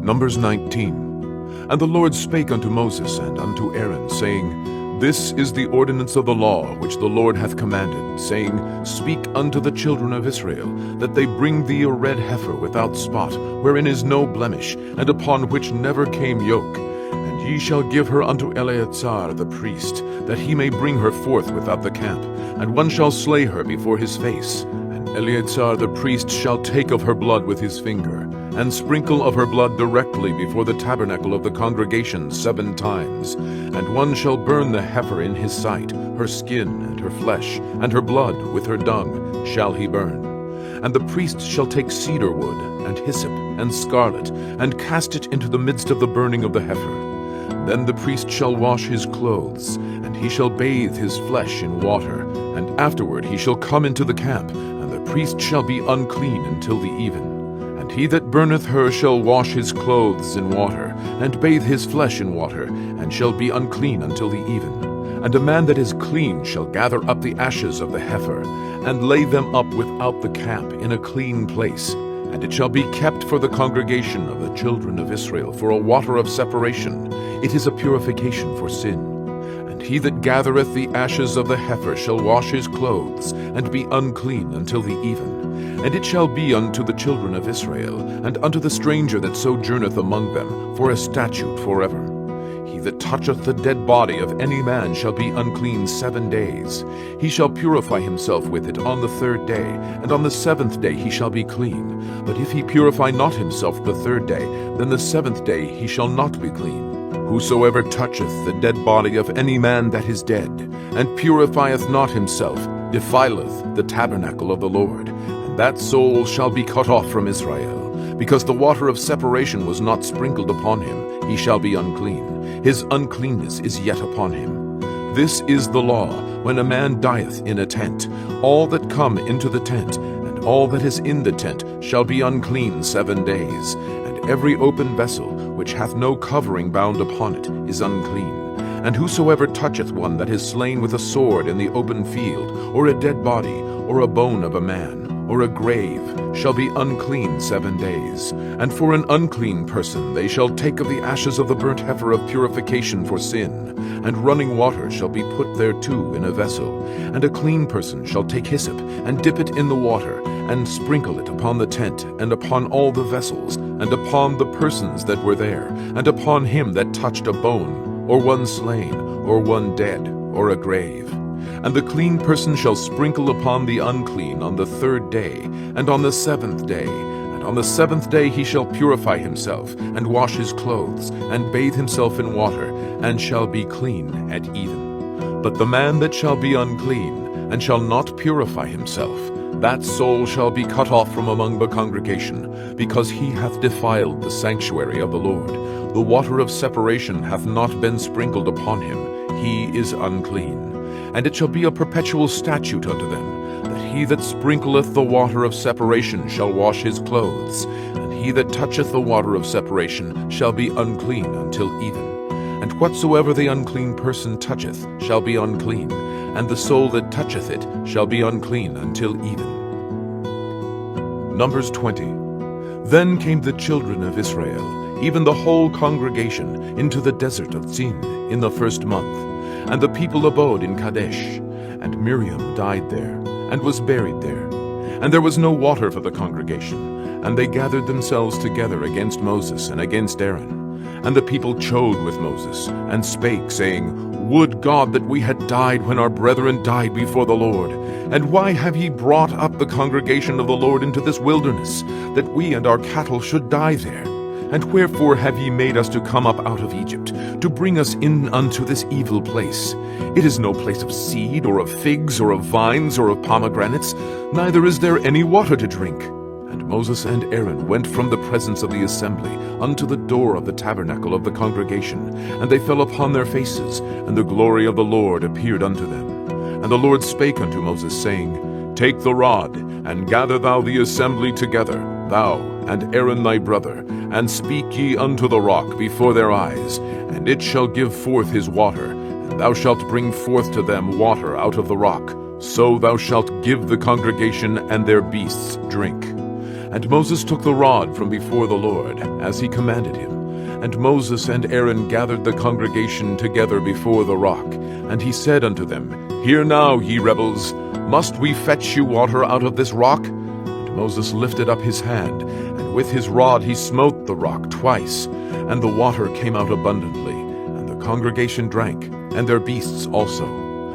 Numbers 19. And the Lord spake unto Moses and unto Aaron, saying, This is the ordinance of the law which the Lord hath commanded, saying, Speak unto the children of Israel, that they bring thee a red heifer without spot, wherein is no blemish, and upon which never came yoke. And ye shall give her unto Eleazar the priest, that he may bring her forth without the camp, and one shall slay her before his face. And Eleazar the priest shall take of her blood with his finger, and sprinkle of her blood directly before the tabernacle of the congregation 7 times. And one shall burn the heifer in his sight, her skin and her flesh, and her blood with her dung shall he burn. And the priest shall take cedar wood, and hyssop, and scarlet, and cast it into the midst of the burning of the heifer. Then the priest shall wash his clothes, and he shall bathe his flesh in water, and afterward he shall come into the camp, and the priest shall be unclean until the even. And he that burneth her shall wash his clothes in water, and bathe his flesh in water, and shall be unclean until the even. And a man that is clean shall gather up the ashes of the heifer, and lay them up without the camp in a clean place. And it shall be kept for the congregation of the children of Israel for a water of separation. It is a purification for sin. And he that gathereth the ashes of the heifer shall wash his clothes, and be unclean until the even. And it shall be unto the children of Israel, and unto the stranger that sojourneth among them, for a statute forever. He that toucheth the dead body of any man shall be unclean 7 days. He shall purify himself with it on the 3rd day, and on the 7th day he shall be clean. But if he purify not himself the 3rd day, then the 7th day he shall not be clean. Whosoever toucheth the dead body of any man that is dead, and purifieth not himself, defileth the tabernacle of the Lord, and that soul shall be cut off from Israel. Because the water of separation was not sprinkled upon him, he shall be unclean. His uncleanness is yet upon him. This is the law, when a man dieth in a tent. All that come into the tent, and all that is in the tent, shall be unclean 7 days. And every open vessel, which hath no covering bound upon it, is unclean. And whosoever toucheth one that is slain with a sword in the open field, or a dead body, or a bone of a man, or a grave, shall be unclean 7 days. And for an unclean person they shall take of the ashes of the burnt heifer of purification for sin, and running water shall be put thereto in a vessel. And a clean person shall take hyssop, and dip it in the water, and sprinkle it upon the tent, and upon all the vessels, and upon the persons that were there, and upon him that touched a bone, or one slain, or one dead, or a grave. And the clean person shall sprinkle upon the unclean on the 3rd day, and on the 7th day. And on the 7th day he shall purify himself, and wash his clothes, and bathe himself in water, and shall be clean at even. But the man that shall be unclean, and shall not purify himself, that soul shall be cut off from among the congregation, because he hath defiled the sanctuary of the Lord. The water of separation hath not been sprinkled upon him. He is unclean. And it shall be a perpetual statute unto them, that he that sprinkleth the water of separation shall wash his clothes, and he that toucheth the water of separation shall be unclean until even. And whatsoever the unclean person toucheth shall be unclean, and the soul that toucheth it shall be unclean until even. Numbers 20. Then came the children of Israel, even the whole congregation, into the desert of Zin in the 1st month. And the people abode in Kadesh. And Miriam died there, and was buried there. And there was no water for the congregation. And they gathered themselves together against Moses and against Aaron. And the people chode with Moses, and spake, saying, Would God that we had died when our brethren died before the Lord! And why have ye brought up the congregation of the Lord into this wilderness, that we and our cattle should die there? And wherefore have ye made us to come up out of Egypt, to bring us in unto this evil place? It is no place of seed, or of figs, or of vines, or of pomegranates, neither is there any water to drink. And Moses and Aaron went from the presence of the assembly unto the door of the tabernacle of the congregation, and they fell upon their faces, and the glory of the Lord appeared unto them. And the Lord spake unto Moses, saying, Take the rod, and gather thou the assembly together, thou and Aaron thy brother, and speak ye unto the rock before their eyes, and it shall give forth his water, and thou shalt bring forth to them water out of the rock. So thou shalt give the congregation and their beasts drink. And Moses took the rod from before the Lord, as he commanded him. And Moses and Aaron gathered the congregation together before the rock. And he said unto them, Hear now, ye rebels, must we fetch you water out of this rock? And Moses lifted up his hand, and with his rod he smote the rock twice, and the water came out abundantly. And the congregation drank, and their beasts also.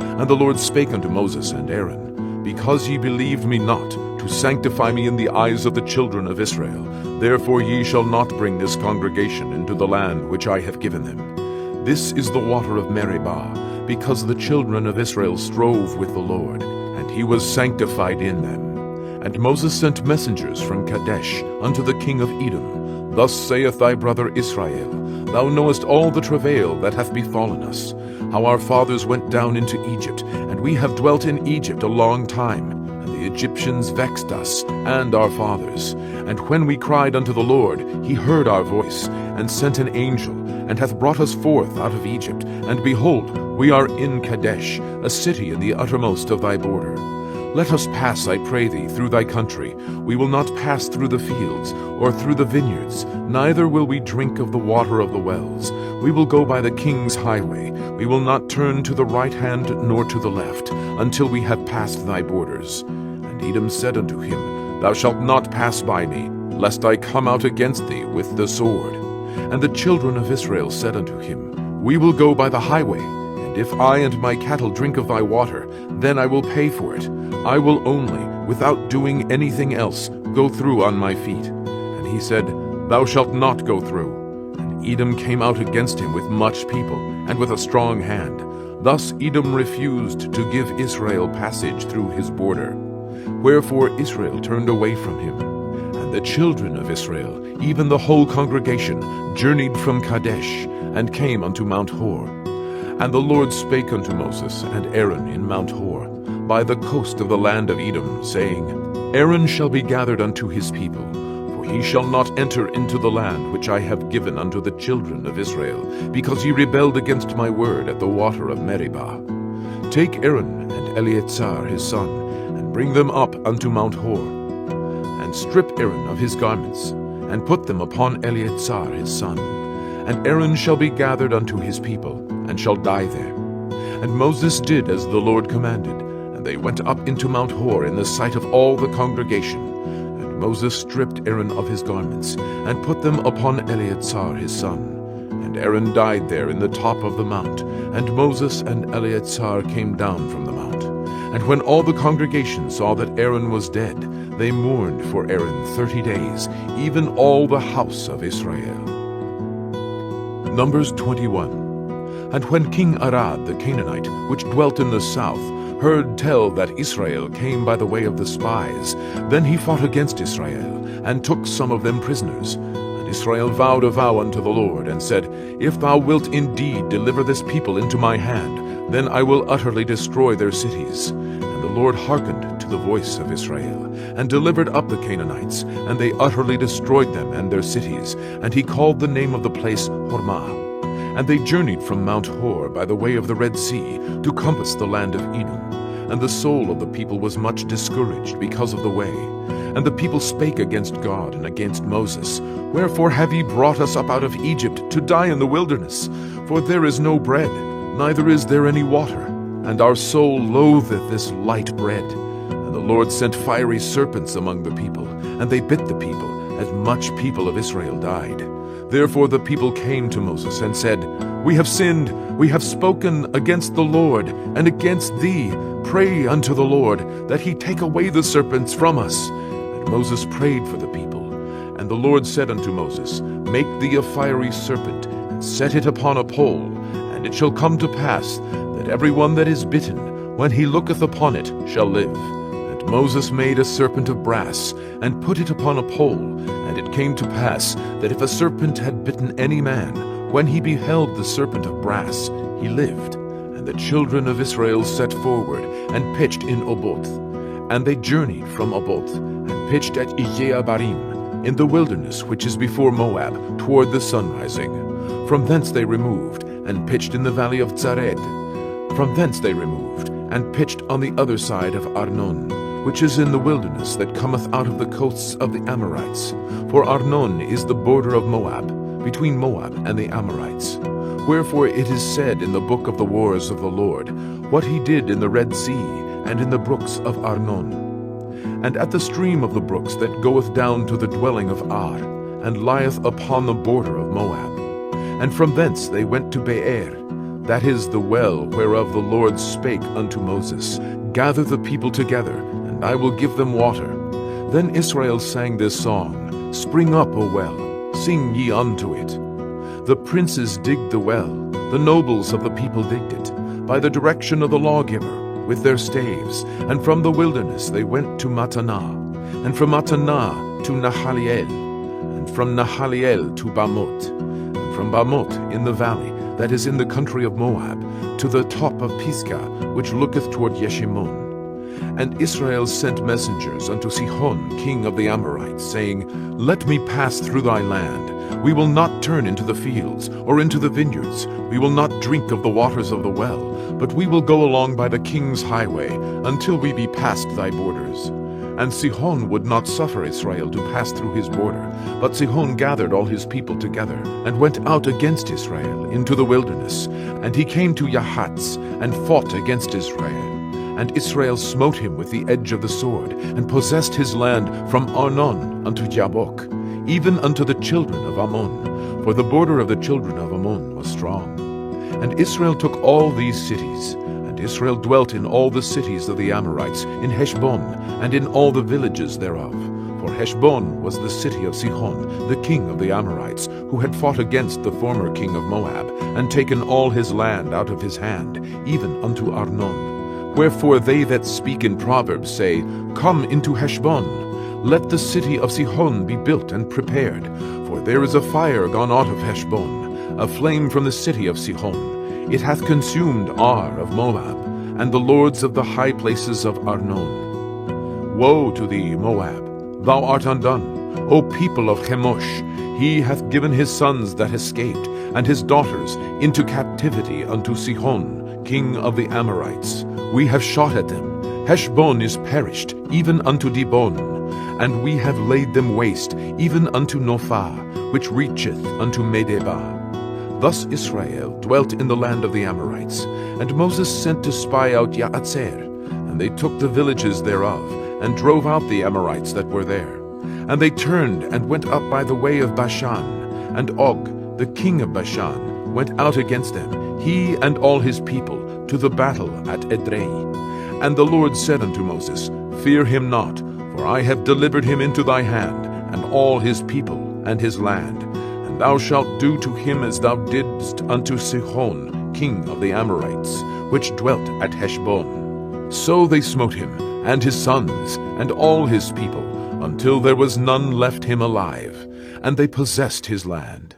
And the Lord spake unto Moses and Aaron, Because ye believed me not, to sanctify me in the eyes of the children of Israel, therefore ye shall not bring this congregation into the land which I have given them. This is the water of Meribah, because the children of Israel strove with the Lord, and he was sanctified in them. And Moses sent messengers from Kadesh unto the king of Edom. Thus saith thy brother Israel, Thou knowest all the travail that hath befallen us, how our fathers went down into Egypt, and we have dwelt in Egypt a long time. The Egyptians vexed us and our fathers. And when we cried unto the Lord, he heard our voice, and sent an angel, and hath brought us forth out of Egypt. And behold, we are in Kadesh, a city in the uttermost of thy border. Let us pass, I pray thee, through thy country. We will not pass through the fields, or through the vineyards, neither will we drink of the water of the wells. We will go by the king's highway. We will not turn to the right hand nor to the left, until we have passed thy borders. Edom said unto him, Thou shalt not pass by me, lest I come out against thee with the sword. And the children of Israel said unto him, We will go by the highway, and if I and my cattle drink of thy water, then I will pay for it. I will only, without doing anything else, go through on my feet. And he said, Thou shalt not go through. And Edom came out against him with much people, and with a strong hand. Thus Edom refused to give Israel passage through his border. Wherefore Israel turned away from him. And the children of Israel, even the whole congregation, journeyed from Kadesh, and came unto Mount Hor. And the Lord spake unto Moses and Aaron in Mount Hor, by the coast of the land of Edom, saying, Aaron shall be gathered unto his people, for he shall not enter into the land which I have given unto the children of Israel, because ye rebelled against my word at the water of Meribah. Take Aaron and Eleazar his son, bring them up unto Mount Hor, and strip Aaron of his garments, and put them upon Eleazar his son. And Aaron shall be gathered unto his people, and shall die there. And Moses did as the Lord commanded, and they went up into Mount Hor in the sight of all the congregation. And Moses stripped Aaron of his garments, and put them upon Eleazar his son. And Aaron died there in the top of the mount, and Moses and Eleazar came down from the mount. And when all the congregation saw that Aaron was dead, they mourned for Aaron 30 days, even all the house of Israel. Numbers 21. And when King Arad the Canaanite, which dwelt in the south, heard tell that Israel came by the way of the spies, then he fought against Israel, and took some of them prisoners. And Israel vowed a vow unto the Lord, and said, If thou wilt indeed deliver this people into my hand, then I will utterly destroy their cities. And the Lord hearkened to the voice of Israel, and delivered up the Canaanites, and they utterly destroyed them and their cities. And he called the name of the place Hormah. And they journeyed from Mount Hor by the way of the Red Sea, to compass the land of Edom. And the soul of the people was much discouraged because of the way. And the people spake against God and against Moses, Wherefore have ye brought us up out of Egypt to die in the wilderness? For there is no bread, neither is there any water, and our soul loatheth this light bread. And the Lord sent fiery serpents among the people, and they bit the people, as much people of Israel died. Therefore the people came to Moses and said, We have sinned, we have spoken against the Lord, and against thee. Pray unto the Lord, that he take away the serpents from us. And Moses prayed for the people. And the Lord said unto Moses, Make thee a fiery serpent, and set it upon a pole. And it shall come to pass, that every one that is bitten, when he looketh upon it, shall live. And Moses made a serpent of brass, and put it upon a pole. And it came to pass, that if a serpent had bitten any man, when he beheld the serpent of brass, he lived. And the children of Israel set forward, and pitched in Oboth. And they journeyed from Oboth, and pitched at Ijeabarim, in the wilderness which is before Moab, toward the sunrising. From thence they removed, and pitched in the valley of Zared. From thence they removed, and pitched on the other side of Arnon, which is in the wilderness that cometh out of the coasts of the Amorites. For Arnon is the border of Moab, between Moab and the Amorites. Wherefore it is said in the book of the wars of the Lord, what he did in the Red Sea, and in the brooks of Arnon. And at the stream of the brooks that goeth down to the dwelling of Ar, and lieth upon the border of Moab. And from thence they went to Beer, that is the well whereof the Lord spake unto Moses, Gather the people together, and I will give them water. Then Israel sang this song, Spring up, O well, sing ye unto it. The princes digged the well, the nobles of the people digged it, by the direction of the lawgiver, with their staves. And from the wilderness they went to Mattanah, and from Mattanah to Nahaliel, and from Nahaliel to Bamoth, and from Bamoth in the valley, that is in the country of Moab, to the top of Pisgah, which looketh toward Yeshimon. And Israel sent messengers unto Sihon, king of the Amorites, saying, Let me pass through thy land. We will not turn into the fields, or into the vineyards. We will not drink of the waters of the well, but we will go along by the king's highway, until we be past thy borders. And Sihon would not suffer Israel to pass through his border. But Sihon gathered all his people together, and went out against Israel into the wilderness. And he came to Yahatz, and fought against Israel. And Israel smote him with the edge of the sword, and possessed his land from Arnon unto Jabbok, even unto the children of Ammon, for the border of the children of Ammon was strong. And Israel took all these cities, and Israel dwelt in all the cities of the Amorites, in Heshbon, and in all the villages thereof. For Heshbon was the city of Sihon, the king of the Amorites, who had fought against the former king of Moab, and taken all his land out of his hand, even unto Arnon. Wherefore they that speak in Proverbs say, Come into Heshbon. Let the city of Sihon be built and prepared. For there is a fire gone out of Heshbon, a flame from the city of Sihon. It hath consumed Ar of Moab, and the lords of the high places of Arnon. Woe to thee, Moab! Thou art undone, O people of Chemosh! He hath given his sons that escaped, and his daughters, into captivity unto Sihon, king of the Amorites. We have shot at them. Heshbon is perished, even unto Dibon. And we have laid them waste, even unto Nophah, which reacheth unto Medeba. Thus Israel dwelt in the land of the Amorites. And Moses sent to spy out Yaatzer. And they took the villages thereof, and drove out the Amorites that were there. And they turned and went up by the way of Bashan. And Og, the king of Bashan, went out against them, he and all his people, to the battle at Edrei. And the Lord said unto Moses, Fear him not, for I have delivered him into thy hand, and all his people and his land. And thou shalt do to him as thou didst unto Sihon, king of the Amorites, which dwelt at Heshbon. So they smote him, and his sons, and all his people, until there was none left him alive, and they possessed his land.